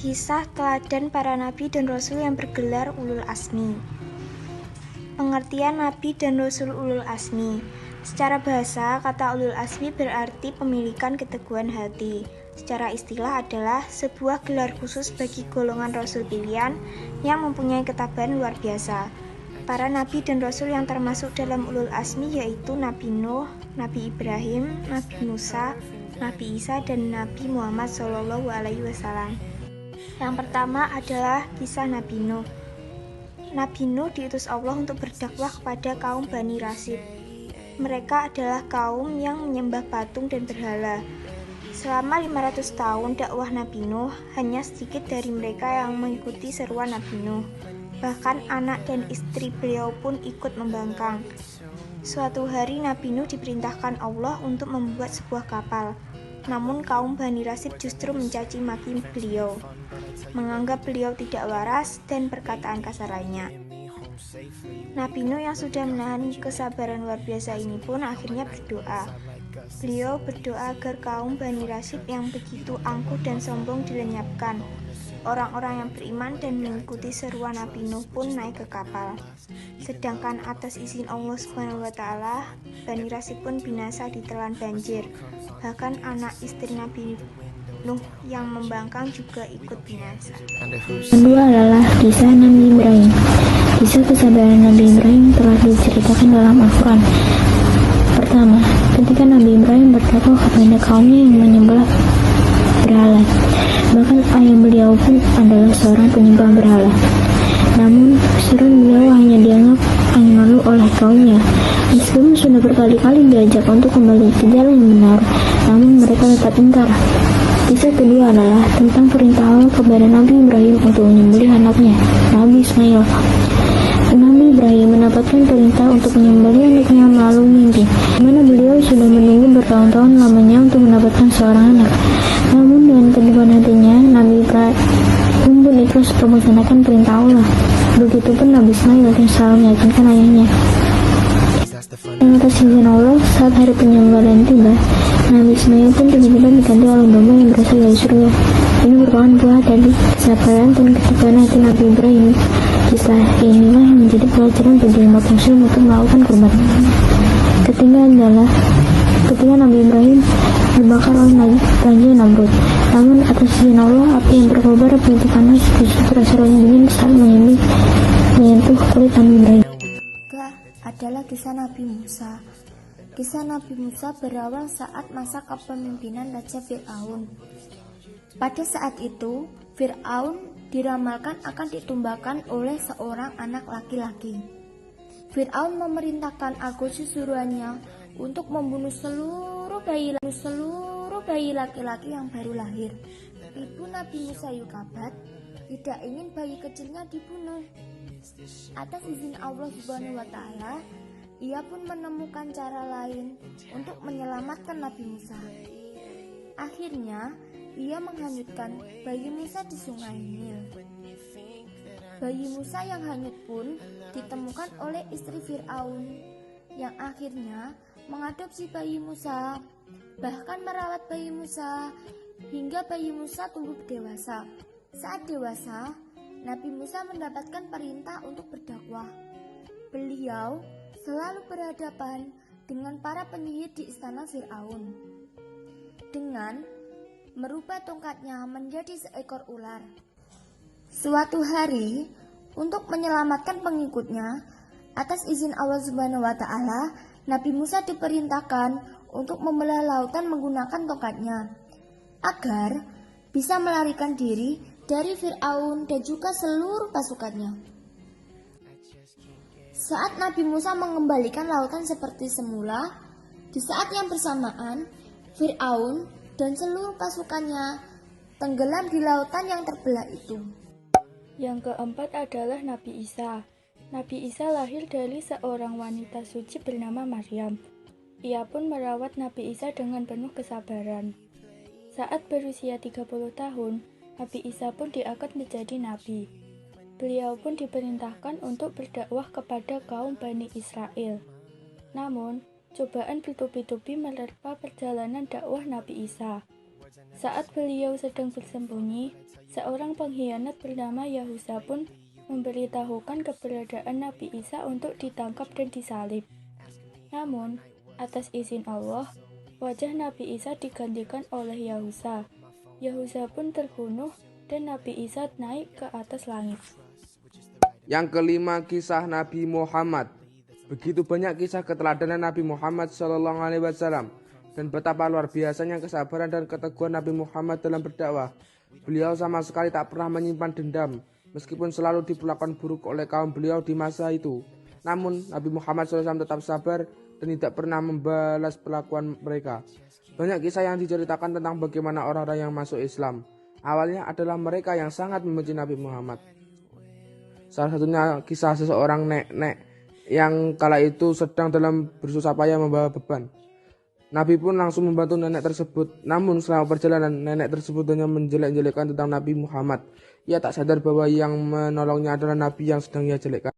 Kisah teladan para nabi dan rasul yang bergelar ulul azmi. Pengertian nabi dan rasul ulul azmi. Secara bahasa, kata ulul azmi berarti pemilikan keteguhan hati. Secara istilah adalah sebuah gelar khusus bagi golongan rasul pilihan yang mempunyai ketabahan luar biasa. Para nabi dan rasul yang termasuk dalam ulul azmi yaitu Nabi Nuh, Nabi Ibrahim, Nabi Musa, Nabi Isa, dan Nabi Muhammad SAW. Yang pertama adalah kisah Nabi Nuh. Nabi Nuh diutus Allah untuk berdakwah kepada kaum Bani Rasid. Mereka adalah kaum yang menyembah patung dan berhala. Selama 500 tahun dakwah Nabi Nuh, hanya sedikit dari mereka yang mengikuti seruan Nabi Nuh. Bahkan anak dan istri beliau pun ikut membangkang. Suatu hari Nabi Nuh diperintahkan Allah untuk membuat sebuah kapal. Namun kaum Bani Rasid justru mencaci maki beliau, menganggap beliau tidak waras dan perkataan kasar lainnya. Nabi Nuh yang sudah menahan kesabaran luar biasa ini pun akhirnya berdoa. Beliau berdoa agar kaum Bani Rasid yang begitu angkuh dan sombong dilenyapkan. Orang-orang yang beriman dan mengikuti seruan Nabi Nuh pun naik ke kapal. Sedangkan atas izin Allah SWT, Bani Rasid pun binasa ditelan banjir. Bahkan anak istri Nabi Nuh yang membangkang juga ikut binasa. Kedua adalah kisah Nabi Ibrahim. Kisah kesabaran Nabi Ibrahim telah diceritakan dalam Al-Quran. Pertama, ketika Nabi Ibrahim berdakwah kepada kaumnya yang menyembah berhala. Bahkan ayah beliau pun adalah seorang penyembah berhala. Namun, seruan beliau hanya dianggap angin lalu oleh kaumnya. Meskipun sudah berkali-kali diajak untuk kembali ke jalan yang benar, namun mereka tetap ingkar. Kisah kedua adalah tentang perintah Allah kepada Nabi Ibrahim untuk menyembelih anaknya, Nabi Ismail. Nabi Ibrahim mendapatkan perintah untuk menyembelih anaknya melalui mimpi, di mana beliau sudah menunggu bertahun-tahun lamanya untuk mendapatkan seorang anak. Namun dengan keteguhan hatinya, Nabi Ibrahim pun ikhlas untuk melaksanakan perintah Allah. Begitupun Nabi Ismail yang selalu meyakinkan ayahnya. Yang atas izin Allah, saat hari penyembelihan tiba, Nabi Ismail pun tiba-tiba diganti oleh domba yang berasal dari surga. Ini merupakan buah dari kesabaran dan keteguhan hati Nabi Ibrahim. Kisah inilah yang menjadi pelajaran bagi umat muslim untuk melakukan kurban. Ketiga adalah ketika Nabi Ibrahim dibakar oleh Raja Namrud. Namun atas izin Allah, api yang berkobar begitu panas justru terasa dingin saat menyentuh kulit Nabi Ibrahim. Adalah kisah Nabi Musa. Kisah Nabi Musa berawal saat masa kepemimpinan Raja Fir'aun. Pada saat itu, Fir'aun diramalkan akan ditumbakan oleh seorang anak laki-laki. Fir'aun memerintahkan agung suruhannya untuk membunuh seluruh bayi laki-laki yang baru lahir. Ibu Nabi Musa Yukabat tidak ingin bayi kecilnya dibunuh. Atas izin Allah SWT, ia pun menemukan cara lain untuk menyelamatkan Nabi Musa. Akhirnya, ia menghanyutkan bayi Musa di sungai Nil. Bayi Musa yang hanyut pun ditemukan oleh istri Fir'aun, yang akhirnya mengadopsi bayi Musa, bahkan merawat bayi Musa hingga bayi Musa tumbuh dewasa. Saat dewasa, Nabi Musa mendapatkan perintah untuk berdakwah. Beliau selalu berhadapan dengan para penyihir di istana Fir'aun dengan merubah tongkatnya menjadi seekor ular. Suatu hari, untuk menyelamatkan pengikutnya, atas izin Allah SWT, Nabi Musa diperintahkan untuk membelah lautan menggunakan tongkatnya agar bisa melarikan diri dari Fir'aun dan juga seluruh pasukannya. Saat Nabi Musa mengembalikan lautan seperti semula, di saat yang bersamaan, Fir'aun dan seluruh pasukannya tenggelam di lautan yang terbelah itu. Yang keempat adalah Nabi Isa. Nabi Isa lahir dari seorang wanita suci bernama Maryam. Ia pun merawat Nabi Isa dengan penuh kesabaran. Saat berusia 30 tahun, Nabi Isa pun diangkat menjadi nabi. Beliau pun diperintahkan untuk berdakwah kepada kaum Bani Israel. Namun, cobaan bertubi-tubi menerpa perjalanan dakwah Nabi Isa. Saat beliau sedang bersembunyi, seorang pengkhianat bernama Yahuza pun memberitahukan keberadaan Nabi Isa untuk ditangkap dan disalib. Namun, atas izin Allah, wajah Nabi Isa digantikan oleh Yahuza. Yahuza pun terbunuh dan Nabi Isa naik ke atas langit. Yang kelima, kisah Nabi Muhammad. Begitu banyak kisah keteladanan Nabi Muhammad SAW dan betapa luar biasanya kesabaran dan keteguhan Nabi Muhammad dalam berdakwah. Beliau sama sekali tak pernah menyimpan dendam, meskipun selalu diperlakukan buruk oleh kaum beliau di masa itu. Namun Nabi Muhammad SAW tetap sabar dan tidak pernah membalas perlakuan mereka. Banyak kisah yang diceritakan tentang bagaimana orang-orang yang masuk Islam. Awalnya adalah mereka yang sangat membenci Nabi Muhammad. Salah satunya kisah seseorang nenek yang kala itu sedang dalam bersusah payah membawa beban. Nabi pun langsung membantu nenek tersebut. Namun selama perjalanan, nenek tersebut hanya menjelek-jelekkan tentang Nabi Muhammad. Ia tak sadar bahwa yang menolongnya adalah Nabi yang sedang ia jelekkan.